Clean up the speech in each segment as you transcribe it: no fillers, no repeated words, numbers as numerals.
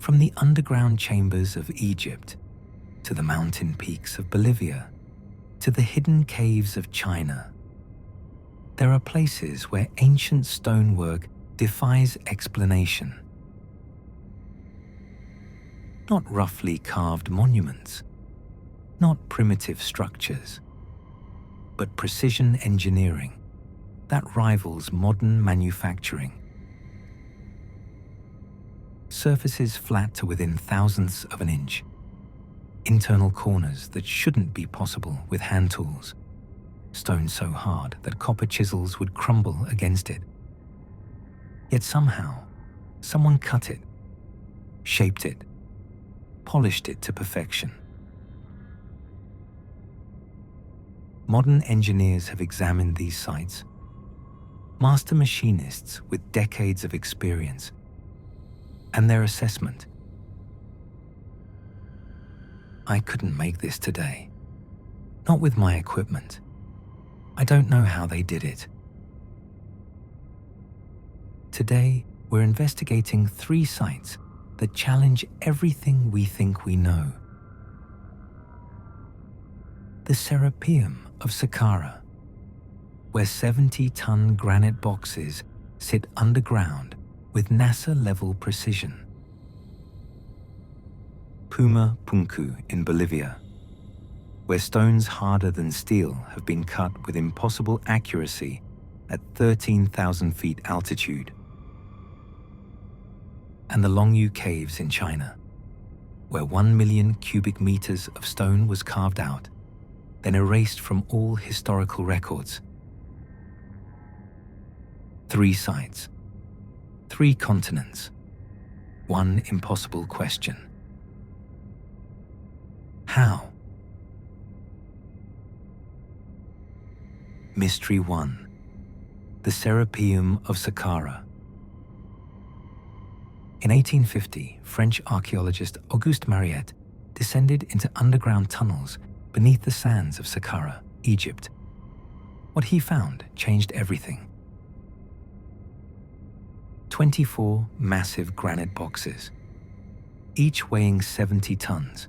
From the underground chambers of Egypt, to the mountain peaks of Bolivia, to the hidden caves of China, there are places where ancient stonework defies explanation. Not roughly carved monuments, not primitive structures, but precision engineering that rivals modern manufacturing. Surfaces flat to within thousandths of an inch, internal corners that shouldn't be possible with hand tools, stone so hard that copper chisels would crumble against it. Yet somehow, someone cut it, shaped it, polished it to perfection. Modern engineers have examined these sites, master machinists with decades of experience, and their assessment: I couldn't make this today. Not with my equipment. I don't know how they did it. Today, we're investigating 3 sites that challenge everything we think we know. The Serapeum of Saqqara, where 70-ton granite boxes sit underground with NASA-level precision. Puma Punku in Bolivia, where stones harder than steel have been cut with impossible accuracy at 13,000 feet altitude. And the Longyou Caves in China, where 1 million cubic meters of stone was carved out, then erased from all historical records. 3 sites, 3 continents, 1 impossible question. How? Mystery 1. The Serapeum of Saqqara. In 1850, French archaeologist Auguste Mariette descended into underground tunnels beneath the sands of Saqqara, Egypt. What he found changed everything. 24 massive granite boxes, each weighing 70 tons.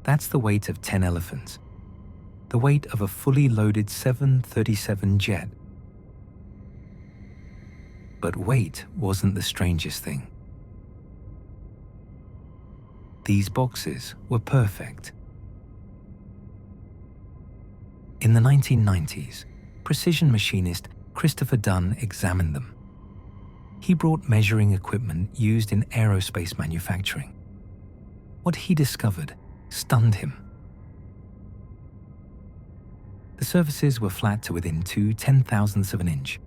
That's the weight of 10 elephants, the weight of a fully loaded 737 jet. But weight wasn't the strangest thing. These boxes were perfect. In the 1990s, precision machinist Christopher Dunn examined them. He brought measuring equipment used in aerospace manufacturing. What he discovered stunned him. The surfaces were flat to within 2 ten-thousandths of an inch.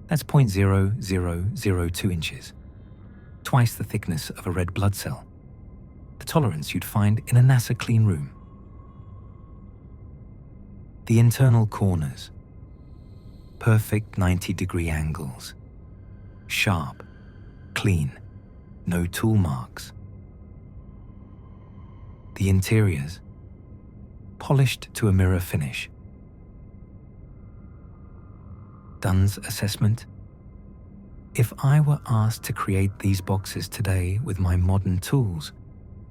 That's 0.0002 inches, twice the thickness of a red blood cell, the tolerance you'd find in a NASA clean room. The internal corners, perfect 90-degree angles, sharp, clean, no tool marks. The interiors, polished to a mirror finish. Dunn's assessment: if I were asked to create these boxes today with my modern tools,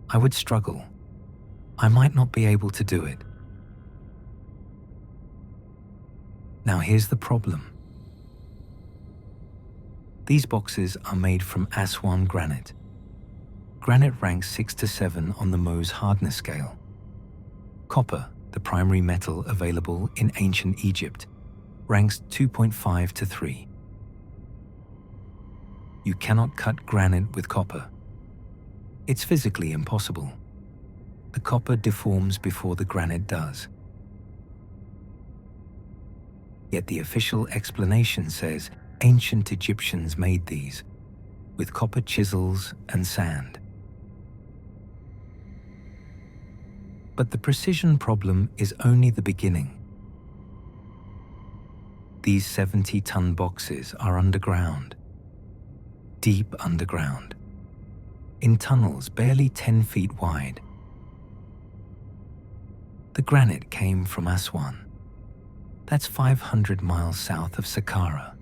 I would struggle. I might not be able to do it. Now here's the problem. These boxes are made from Aswan granite. Granite ranks 6 to 7 on the Mohs hardness scale. Copper, the primary metal available in ancient Egypt, ranks 2.5 to 3. You cannot cut granite with copper. It's physically impossible. The copper deforms before the granite does. Yet the official explanation says ancient Egyptians made these with copper chisels and sand. But the precision problem is only the beginning. These 70-ton boxes are underground, deep underground, in tunnels barely 10 feet wide. The granite came from Aswan. That's 500 miles south of Saqqara.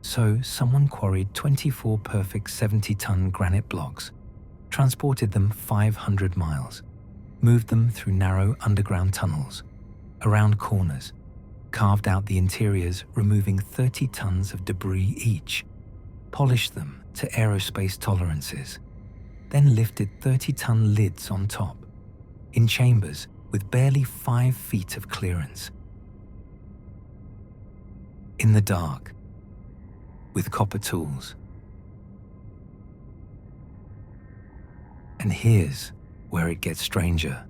So someone quarried 24 perfect 70-ton granite blocks, transported them 500 miles, moved them through narrow underground tunnels, around corners, carved out the interiors, removing 30 tons of debris each, polished them to aerospace tolerances, then lifted 30-ton lids on top, in chambers with barely 5 feet of clearance. In the dark, with copper tools. And here's where it gets stranger.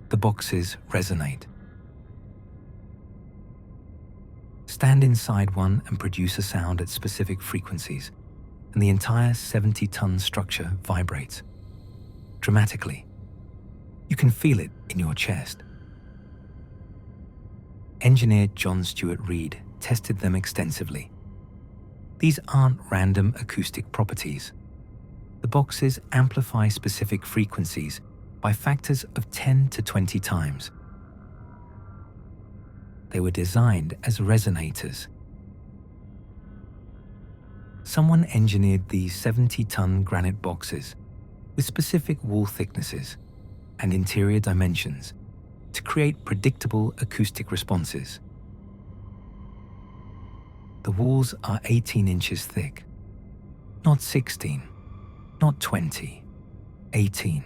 The boxes resonate. Stand inside one and produce a sound at specific frequencies, and the entire 70-ton structure vibrates. Dramatically. You can feel it in your chest. Engineer John Stuart Reid tested them extensively. These aren't random acoustic properties. The boxes amplify specific frequencies by factors of 10 to 20 times. They were designed as resonators. Someone engineered these 70-ton granite boxes with specific wall thicknesses and interior dimensions to create predictable acoustic responses. The walls are 18 inches thick, not 16, not 20, 18.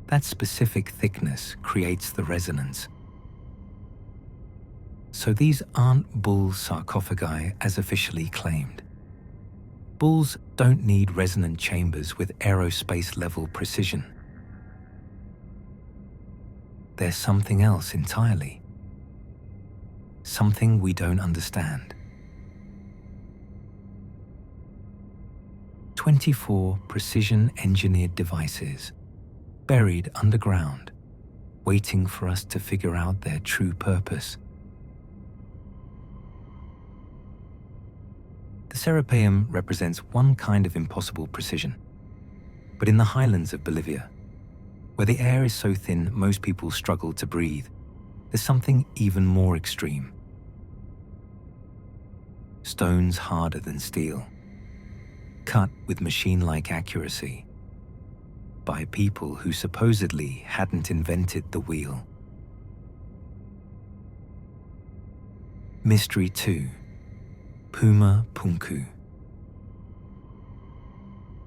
That specific thickness creates the resonance. So these aren't bull sarcophagi as officially claimed. Bulls don't need resonant chambers with aerospace-level precision. There's something else entirely. Something we don't understand. 24 precision-engineered devices, buried underground, waiting for us to figure out their true purpose. The Serapeum represents one kind of impossible precision. But in the highlands of Bolivia, where the air is so thin most people struggle to breathe, there's something even more extreme. Stones harder than steel, cut with machine-like accuracy by people who supposedly hadn't invented the wheel. Mystery 2. Puma Punku.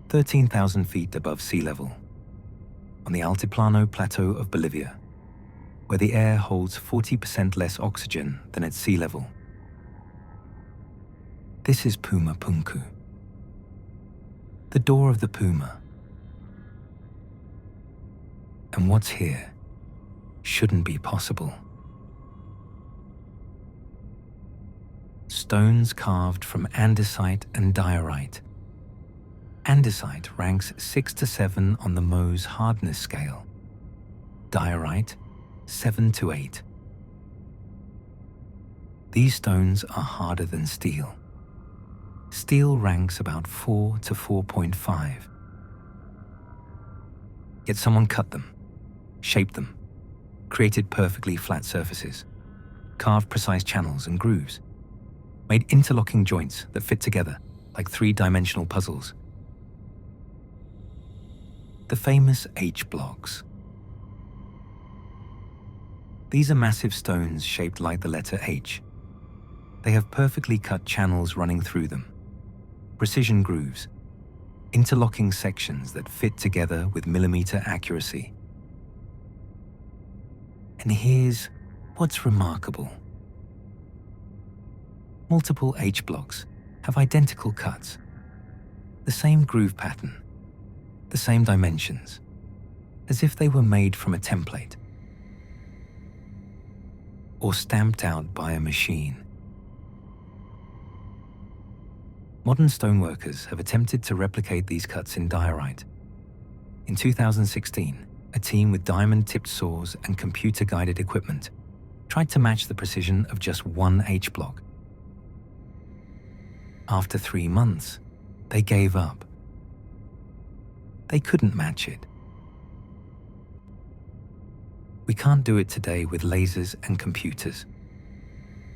13,000 feet above sea level, on the Altiplano Plateau of Bolivia, where the air holds 40% less oxygen than at sea level. This is Puma Punku, the door of the Puma. And what's here shouldn't be possible. Stones carved from andesite and diorite. Andesite ranks 6 to 7 on the Mohs hardness scale. Diorite, 7 to 8. These stones are harder than steel. Steel ranks about 4 to 4.5. Yet someone cut them, shaped them, created perfectly flat surfaces, carved precise channels and grooves, made interlocking joints that fit together like three-dimensional puzzles. The famous H blocks. These are massive stones shaped like the letter H. They have perfectly cut channels running through them, precision grooves, interlocking sections that fit together with millimeter accuracy. And here's what's remarkable. Multiple H blocks have identical cuts, the same groove pattern, the same dimensions, as if they were made from a template or stamped out by a machine. Modern stoneworkers have attempted to replicate these cuts in diorite. In 2016, a team with diamond-tipped saws and computer-guided equipment tried to match the precision of just one H block. After 3 months, they gave up. They couldn't match it. We can't do it today with lasers and computers.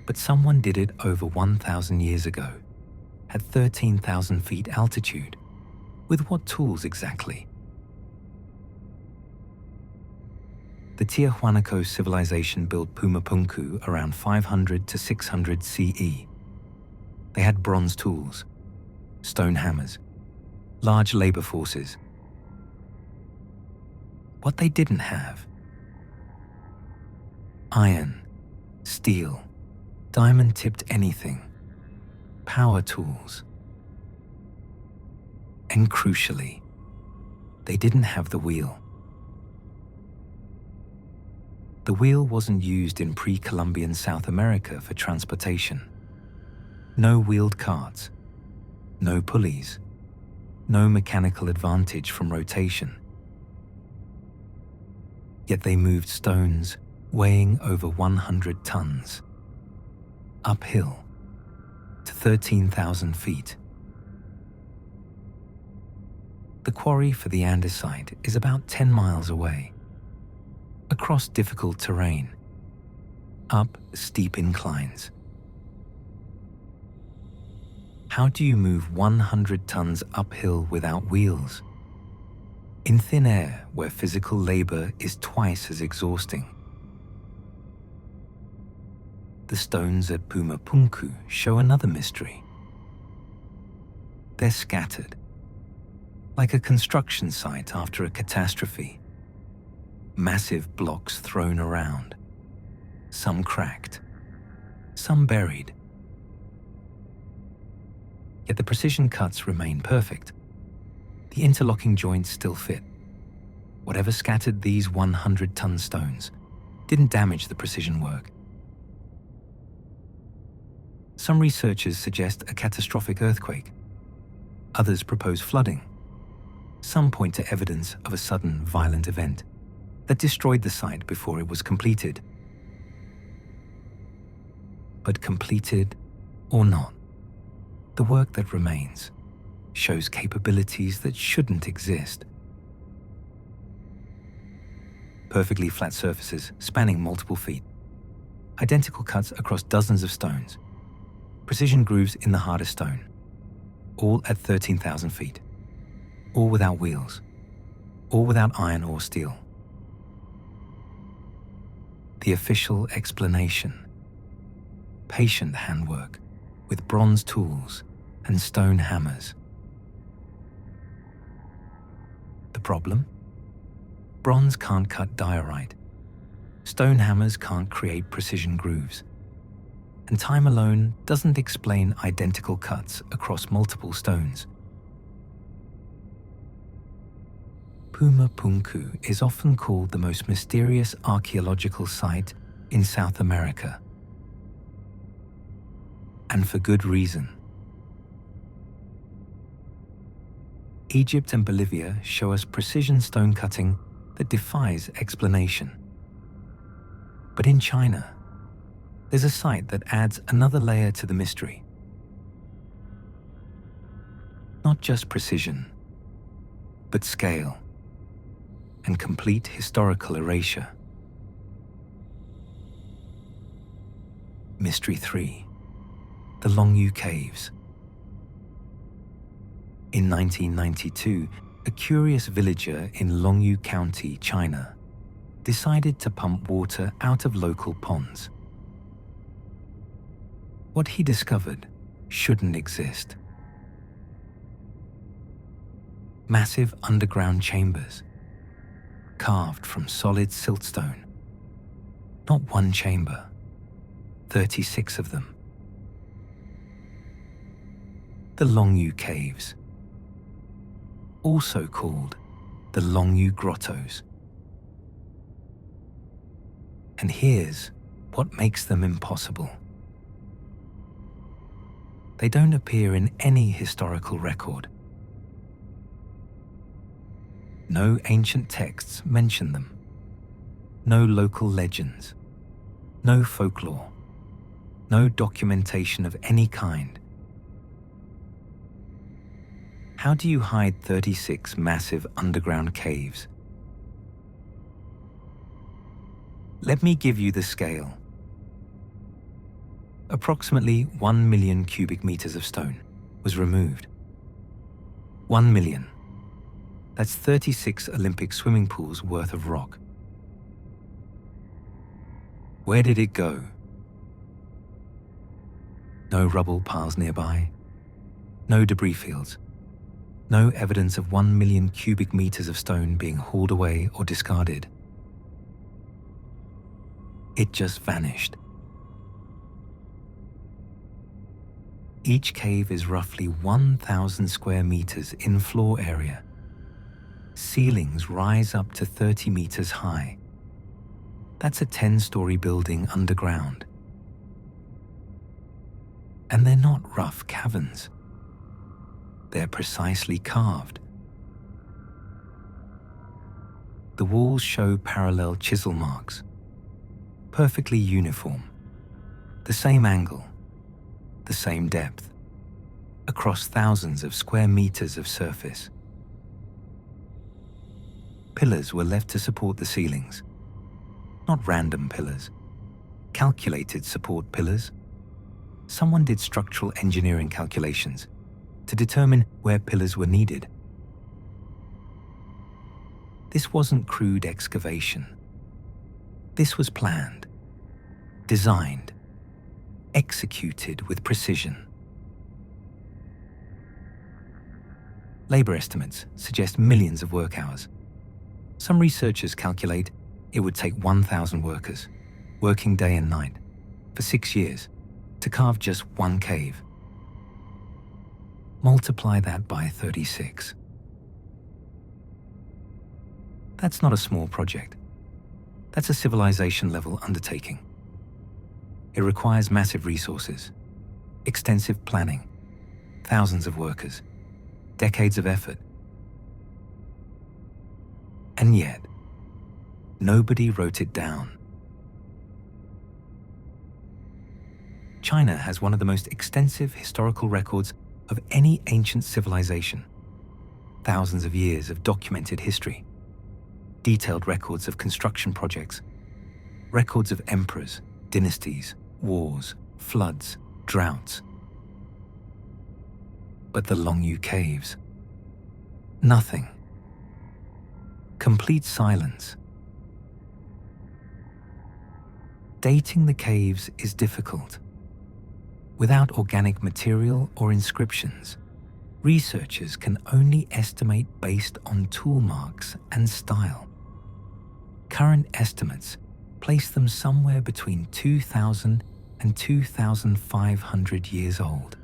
But someone did it over 1,000 years ago, at 13,000 feet altitude. With what tools exactly? The Tiahuanaco civilization built Puma Punku around 500 to 600 CE. They had bronze tools, stone hammers, large labor forces. What they didn't have: iron, steel, diamond-tipped anything, power tools. And crucially, they didn't have the wheel. The wheel wasn't used in pre-Columbian South America for transportation. No wheeled carts, no pulleys, no mechanical advantage from rotation. Yet they moved stones weighing over 100 tons, uphill to 13,000 feet. The quarry for the andesite is about 10 miles away, across difficult terrain, up steep inclines. How do you move 100 tons uphill without wheels? In thin air, where physical labor is twice as exhausting. The stones at Puma Punku show another mystery. They're scattered, like a construction site after a catastrophe. Massive blocks thrown around, some cracked, some buried. Yet the precision cuts remain perfect. The interlocking joints still fit. Whatever scattered these 100-ton stones didn't damage the precision work. Some researchers suggest a catastrophic earthquake. Others propose flooding. Some point to evidence of a sudden, violent event that destroyed the site before it was completed. But completed or not, the work that remains shows capabilities that shouldn't exist. Perfectly flat surfaces spanning multiple feet, identical cuts across dozens of stones, precision grooves in the hardest stone, all at 13,000 feet, all without wheels, all without iron or steel. The official explanation: patient handwork with bronze tools and stone hammers. The problem? Bronze can't cut diorite. Stone hammers can't create precision grooves. And time alone doesn't explain identical cuts across multiple stones. Puma Punku is often called the most mysterious archaeological site in South America. And for good reason. Egypt and Bolivia show us precision stone cutting that defies explanation. But in China, there's a site that adds another layer to the mystery. Not just precision, but scale and complete historical erasure. Mystery 3. The Longyou Caves. In 1992, a curious villager in Longyou County, China, decided to pump water out of local ponds. What he discovered shouldn't exist. Massive underground chambers, carved from solid siltstone. Not one chamber, 36 of them. The Longyou Caves, also called the Longyou Grottos. And here's what makes them impossible. They don't appear in any historical record. No ancient texts mention them. No local legends. No folklore. No documentation of any kind. How do you hide 36 massive underground caves? Let me give you the scale. Approximately 1 million cubic meters of stone was removed. 1 million. That's 36 Olympic swimming pools worth of rock. Where did it go? No rubble piles nearby, no debris fields, no evidence of 1 million cubic meters of stone being hauled away or discarded. It just vanished. Each cave is roughly 1,000 square meters in floor area. Ceilings rise up to 30 meters high. That's a 10-story building underground. And they're not rough caverns. They're precisely carved. The walls show parallel chisel marks, perfectly uniform, the same angle, the same depth, across thousands of square meters of surface. Pillars were left to support the ceilings, not random pillars, calculated support pillars. Someone did structural engineering calculations to determine where pillars were needed. This wasn't crude excavation. This was planned, designed, executed with precision. Labor estimates suggest millions of work hours. Some researchers calculate it would take 1,000 workers, working day and night, for 6 years, to carve just one cave. Multiply that by 36. That's not a small project. That's a civilization-level undertaking. It requires massive resources, extensive planning, thousands of workers, decades of effort. And yet, nobody wrote it down. China has one of the most extensive historical records of any ancient civilization. Thousands of years of documented history, detailed records of construction projects, records of emperors, dynasties, wars, floods, droughts. But the Longyou Caves, nothing. Complete silence. Dating the caves is difficult. Without organic material or inscriptions, researchers can only estimate based on tool marks and style. Current estimates place them somewhere between 2,000 and 2,500 years old.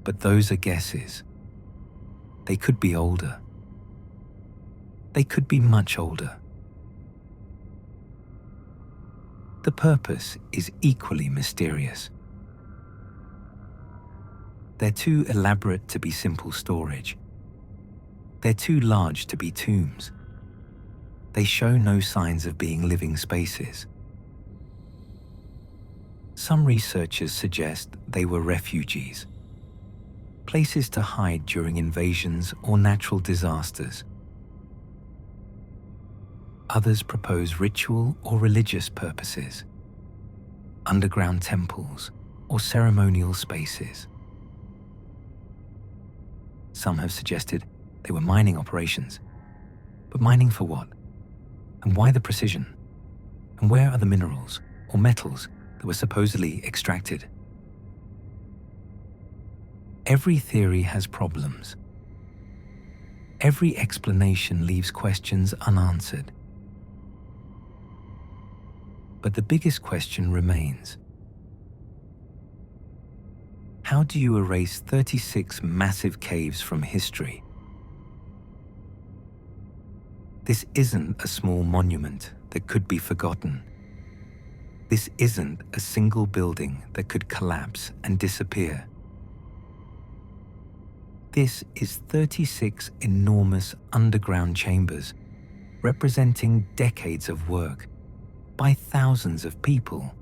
But those are guesses. They could be older. They could be much older. The purpose is equally mysterious. They're too elaborate to be simple storage. They're too large to be tombs. They show no signs of being living spaces. Some researchers suggest they were refuges, places to hide during invasions or natural disasters. Others propose ritual or religious purposes, underground temples or ceremonial spaces. Some have suggested they were mining operations. But mining for what? And why the precision? And where are the minerals or metals that were supposedly extracted? Every theory has problems. Every explanation leaves questions unanswered. But the biggest question remains. How do you erase 36 massive caves from history? This isn't a small monument that could be forgotten. This isn't a single building that could collapse and disappear. This is 36 enormous underground chambers representing decades of work by thousands of people.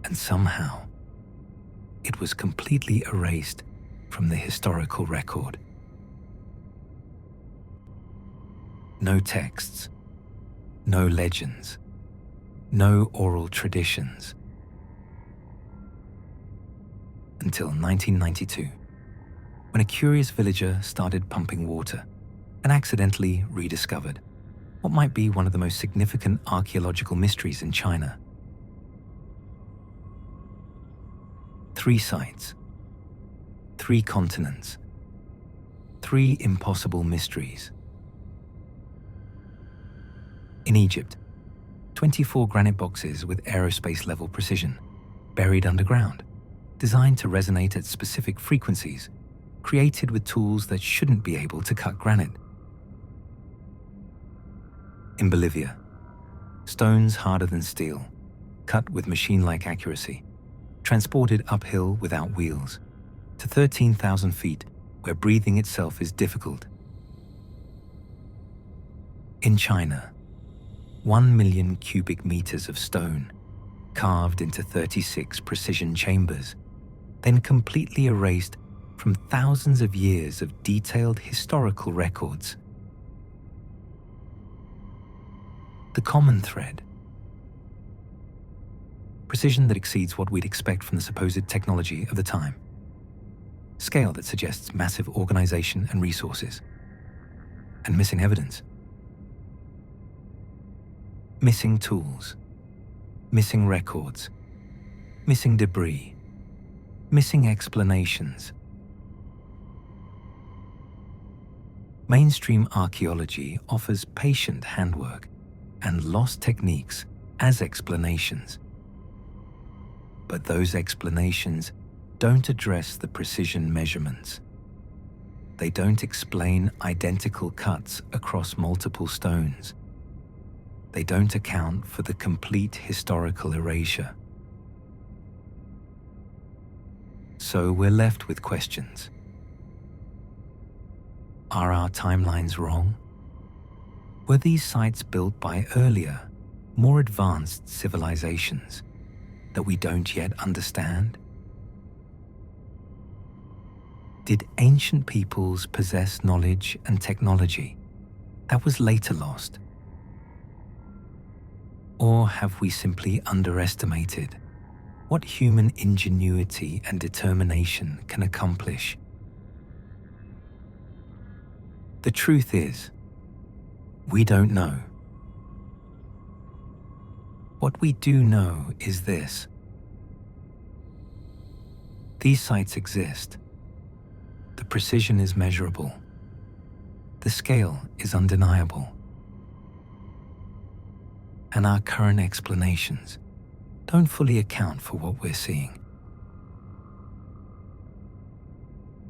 And somehow, it was completely erased from the historical record. No texts, no legends, no oral traditions. Until 1992, when a curious villager started pumping water and accidentally rediscovered what might be one of the most significant archaeological mysteries in China. 3 sites, 3 continents, 3 impossible mysteries. In Egypt, 24 granite boxes with aerospace-level precision, buried underground, designed to resonate at specific frequencies, created with tools that shouldn't be able to cut granite. In Bolivia, stones harder than steel, cut with machine-like accuracy, transported uphill without wheels, to 13,000 feet, where breathing itself is difficult. In China, 1 million cubic meters of stone, carved into 36 precision chambers, then completely erased from thousands of years of detailed historical records. The common thread: precision that exceeds what we'd expect from the supposed technology of the time, scale that suggests massive organization and resources, and missing evidence. Missing tools, missing records, missing debris, missing explanations. Mainstream archaeology offers patient handwork and lost techniques as explanations. But those explanations don't address the precision measurements. They don't explain identical cuts across multiple stones. They don't account for the complete historical erasure. So we're left with questions. Are our timelines wrong? Were these sites built by earlier, more advanced civilizations that we don't yet understand? Did ancient peoples possess knowledge and technology that was later lost? Or have we simply underestimated what human ingenuity and determination can accomplish? The truth is, we don't know. What we do know is this: these sites exist. The precision is measurable. The scale is undeniable. And our current explanations don't fully account for what we're seeing.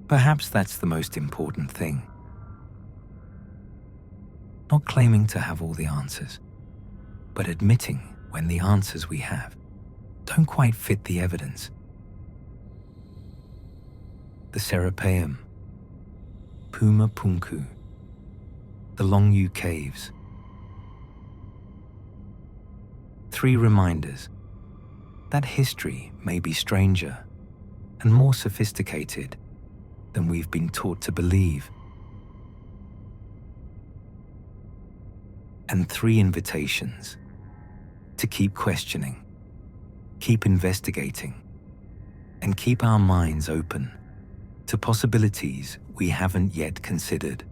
Perhaps that's the most important thing. Not claiming to have all the answers, but admitting when the answers we have don't quite fit the evidence. The Serapeum, Puma Punku, the Longyou Caves. 3 reminders that history may be stranger and more sophisticated than we've been taught to believe. And 3 invitations to keep questioning, keep investigating, and keep our minds open to possibilities we haven't yet considered.